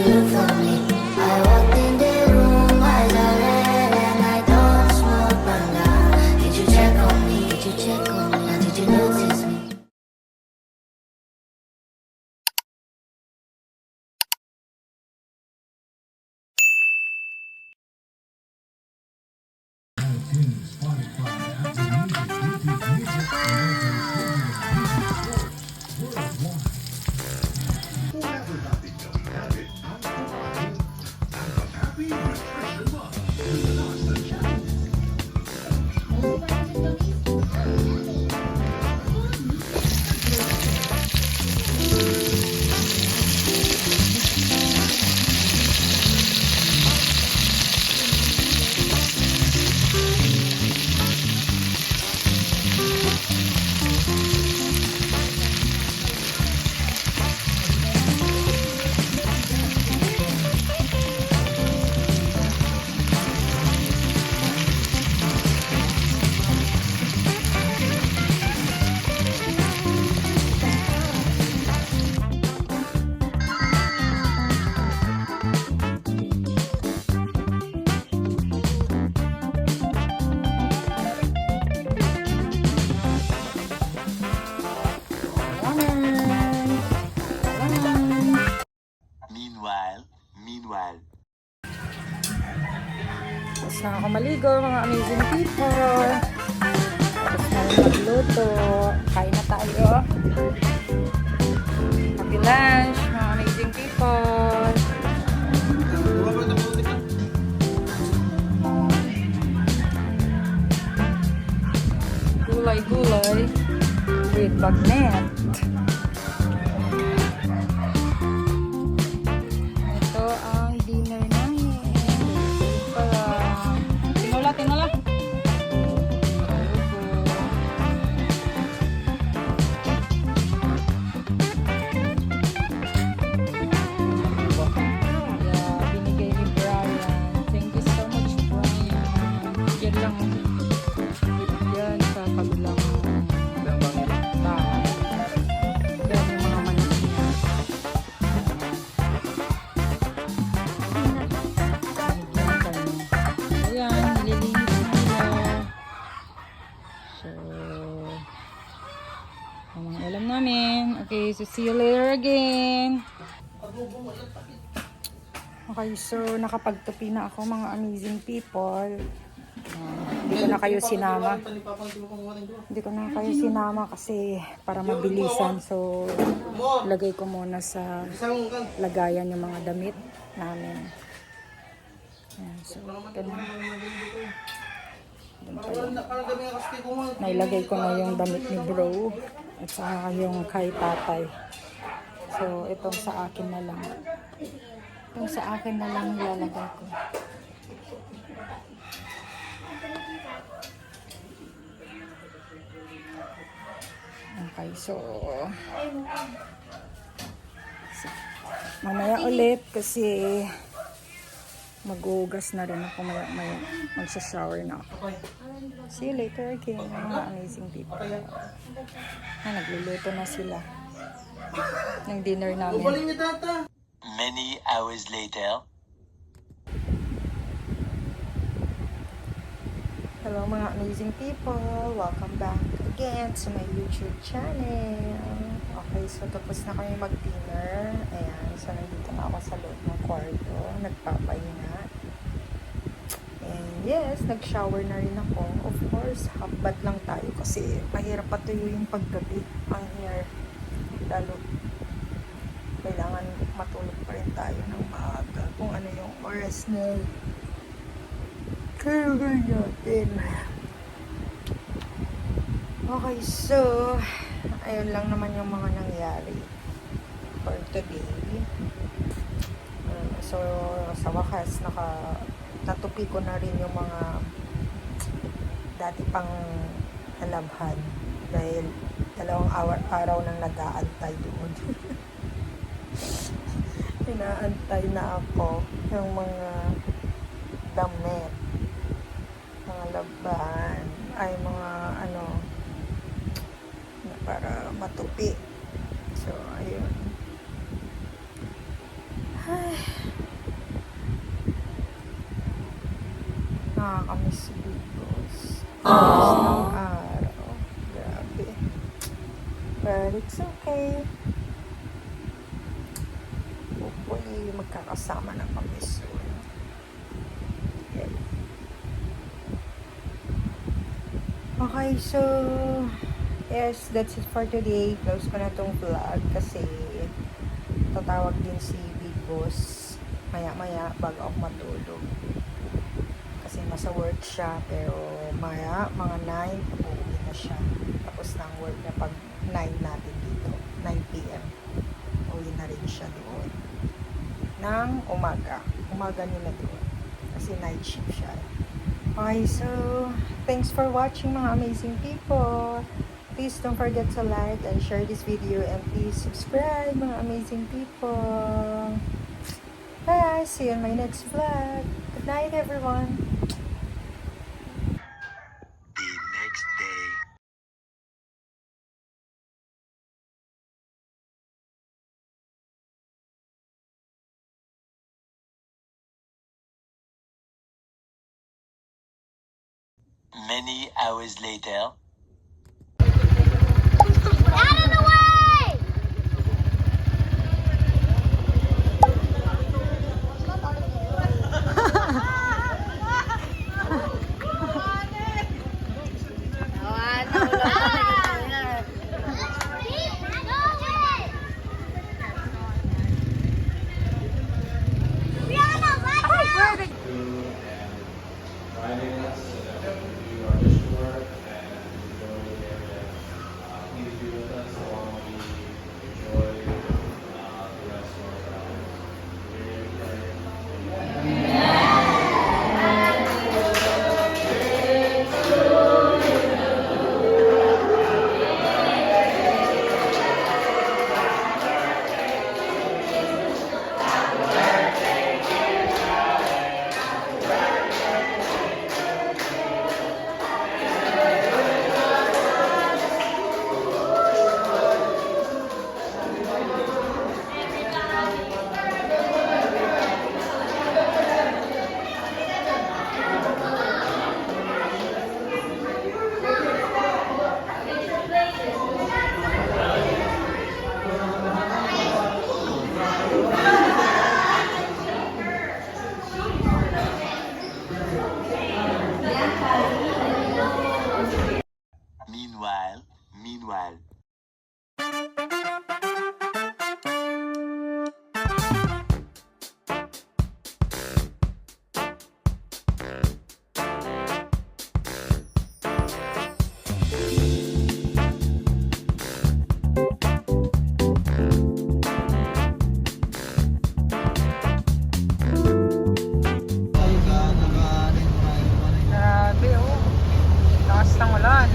you look for me? I walked in the room, eyes are red, and I don't smoke banga. Did you check on me? Did you check on me? Or did you notice me? Meanwhile. Tapos na ako maligo, mga amazing people. Tapos na rin magluto. Kain na tayo. Happy lunch, mga amazing people. Gulay-gulay with bagnet. Ito ang dinner namin. Tinola. Binigay ni Brian. Thank you so much, Brian. Yan lang. Yan sa kabilang bahay. Yan yung mga manok niya. Ayan, nililinis nila. So, ang mga ulam namin. Okay, so see you later again. Okay, so nakapagtupi na ako, mga amazing people. Hindi ko na kayo sinama. Hindi ko na kayo sinama kasi para mabilisan. So, lagay ko muna sa lagayan yung mga damit namin. Ayan, so, ito na. Nailagay ko na yung damit ni bro at saka yung kay tatay. So, itong sa akin na lang. Itong sa akin na lang ilalagay ko. Okay, so mamaya ulit kasi maghugas na rin ako maya. Magsha-shower na ako. See you later again, mga amazing people. Nagluluto na sila ng dinner namin. Many hours later. Hello mga amazing people, welcome back again to my YouTube channel. Okay, so tapos na kami mag-dinner. Ayan, so nandito na ako sa loob ng kwarto, nagpapahinga. And yes, nag-shower na rin ako. Of course, half bath lang tayo kasi mahirap patuyuin paggabi ang hair. Lalo, kailangan matulog pa rin tayo ng maaga kung ano yung oras na kailangan natin. Okay, so ayun lang naman yung mga nangyari for today. So sa wakas natupi ko na rin yung mga dati pang halabhan dahil 2 araw nang nag-aantay doon. Inaantay na ako yung mga damit, mga laban, ay mga ano para matupi. So ayun. Ay. nakakamiss si Bigos. Ng araw. Grabe. But it's okay. Hopefully, magkakasama na kami soon. Okay. Okay, so yes, that's it for today. Close ko na tong vlog kasi tatawag din si Big Boss maya-maya bago ako matulog. Kasi nasa work siya, pero maya, mga 9, uuwi na siya. Tapos na ang work niya pag 9 natin dito, 9 p.m. Uwi na rin siya doon. Nang umaga. Umaga nila doon. Kasi night shift siya. Okay, so thanks for watching mga amazing people. Please don't forget to like and share this video, and please subscribe mga amazing people. Bye! See you in my next vlog. Good night, everyone. The next day. Many hours later. Driving us so that we can do our mission work and enjoy the area. Please be with us while we enjoy the rest of our travels. Here we pray. Meanwhile. Grabe, oh. Lakas ng ulan.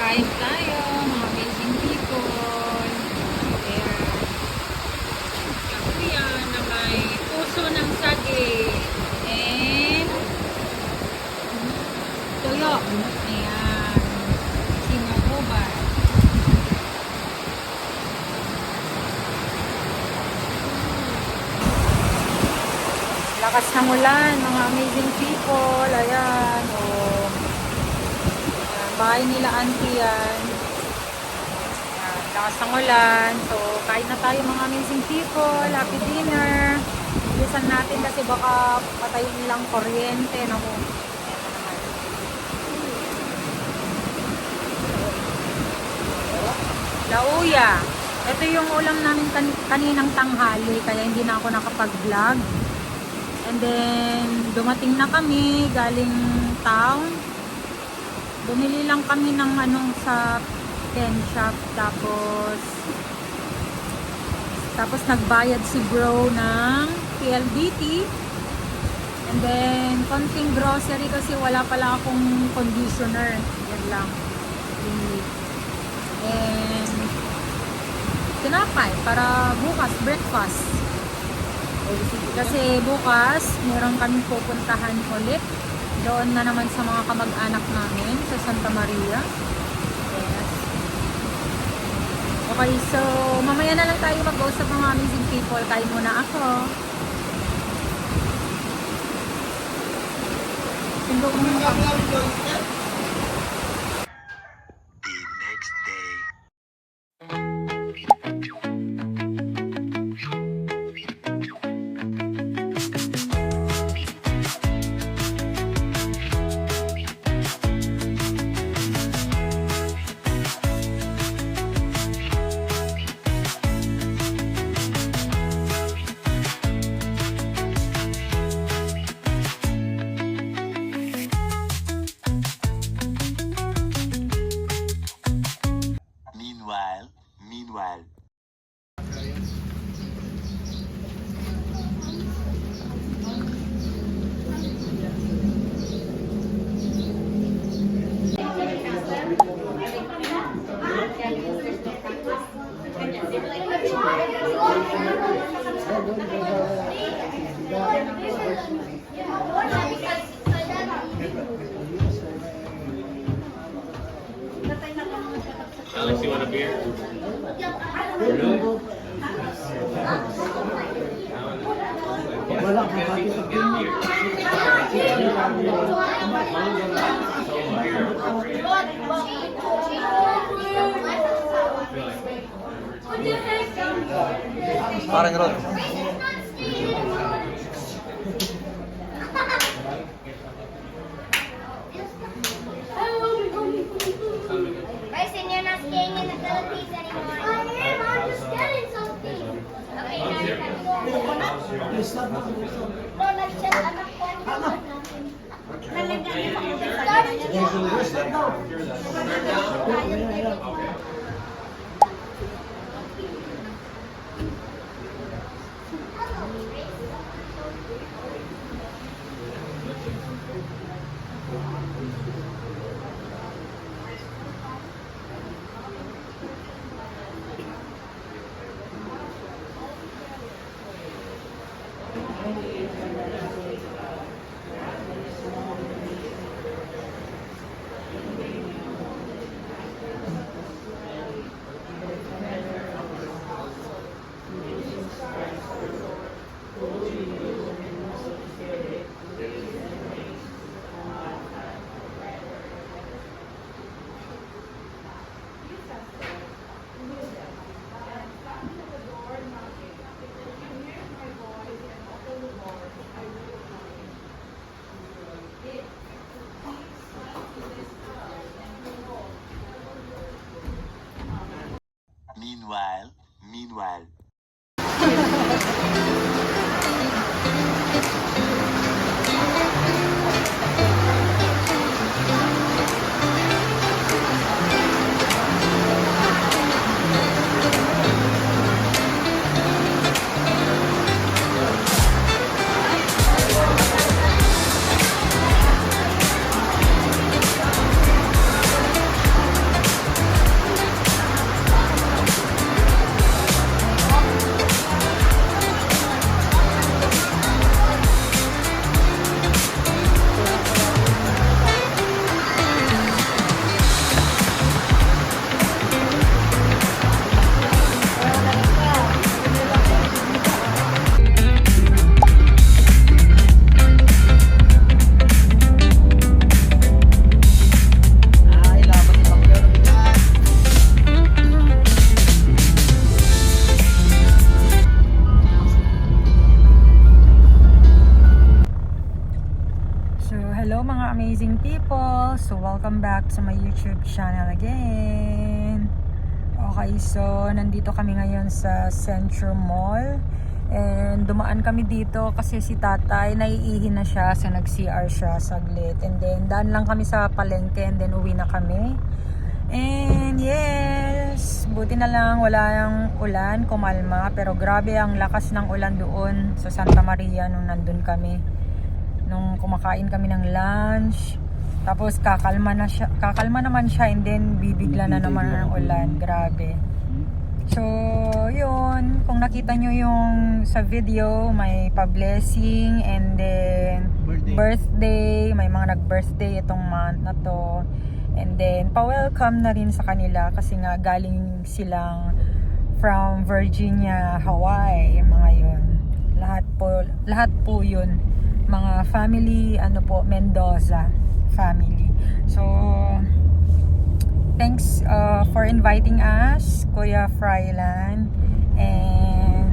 Kain tayo, mga amazing people. Ayan. Kakuya na may puso ng saging. And tuyo. Ayan. Sinukuban. Lakas ng ulan, mga amazing people. Ayan, oh. Bahay nila auntie yan. Ayan, lakas ng ulan. So, kain na tayo mga amazing people. Happy dinner. Bilisan natin kasi baka patayin nilang kuryente. Naku. Lauya. Ito yung ulam namin kaninang tanghali, kaya hindi na ako nakapag-vlog. And then, dumating na kami galing town. Bumili lang kami ng sa pen shop. Tapos nagbayad si bro ng PLDT. And then, konting grocery kasi wala pala akong conditioner. Yan lang. And tinapay para bukas breakfast. Kasi bukas meron kaming pupuntahan ulit doon na naman sa mga kamag-anak namin sa Santa Maria. Yes. Okay, so mamaya na lang tayo mag-go sa mga amazing people. Kain muna ako. Tingnan ko muna. The next day. Meanwhile. Alex, you want a beer? Really? Wala kang hati sa beer. Parang Rod. Bryson, you're not staying in the Philippines anymore. I am. I'm just getting something. Okay, now you can go. No, nag-chat anak ko. Nalagyan niyo ako. Meanwhile. Hello mga amazing people! So welcome back to my YouTube channel again. Okay, so nandito kami ngayon sa Central Mall. And dumaan kami dito kasi si tatay naiihi na siya, so nag-CR siya saglit. And then daan lang kami sa palengke and then uwi na kami. And yes, buti na lang wala yung ulan, kumalma. Pero grabe ang lakas ng ulan doon sa Santa Maria nung nandun kami. Nung kumakain kami ng lunch, tapos kakalma naman siya and then bibigla na naman ang ulan. Grabe. So yun, kung nakita nyo yung sa video, may pa-blessing and then birthday, may mga nag-birthday itong month na to. And then, pa-welcome na rin sa kanila kasi nga galing silang from Virginia, Hawaii, mga yun. Lahat po yun. Mga family, Mendoza family. So, thanks for inviting us, Kuya Frylan. And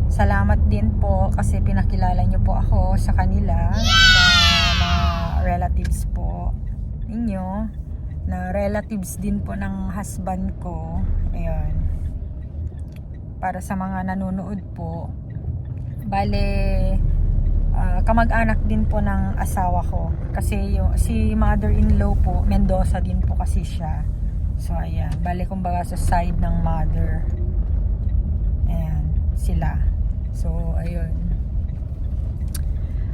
salamat din po kasi pinakilala niyo po ako sa kanila, sa mga relatives po ninyo, na relatives din po ng husband ko. Ayun. Para sa mga nanonood po, bale, kamag-anak din po ng asawa ko. Kasi si mother-in-law po, Mendoza din po kasi siya. So, ayan. Bale, kumbaga sa side ng mother. Ayan, sila. So, ayun.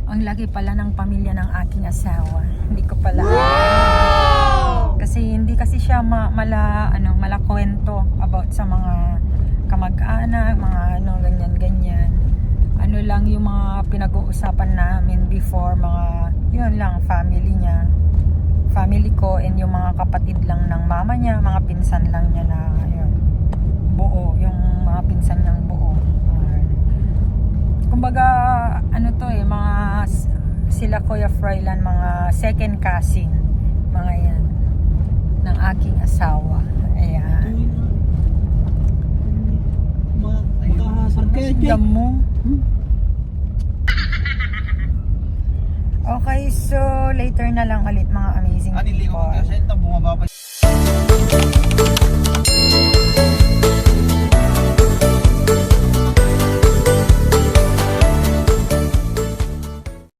Ang laki pala ng pamilya ng aking asawa. Hindi ko pala. Wow! Kasi hindi kasi siya mala kwento about sa mga kamag-anak, mga ganyan-ganyan. Ano lang yung mga pinag-uusapan namin before, yun lang, family niya. Family ko and yung mga kapatid lang ng mama niya, mga pinsan lang niya na, yun, buo, yung mga pinsan niyang buo. Kumbaga, sila Kuya Frylan, mga second cousin, mga yan, ng aking asawa. Ayan. Magkahasar kayo, Jay. Damo. Okay, so later na lang ulit, mga amazing Anili ko people. kasi ito bumaba pa.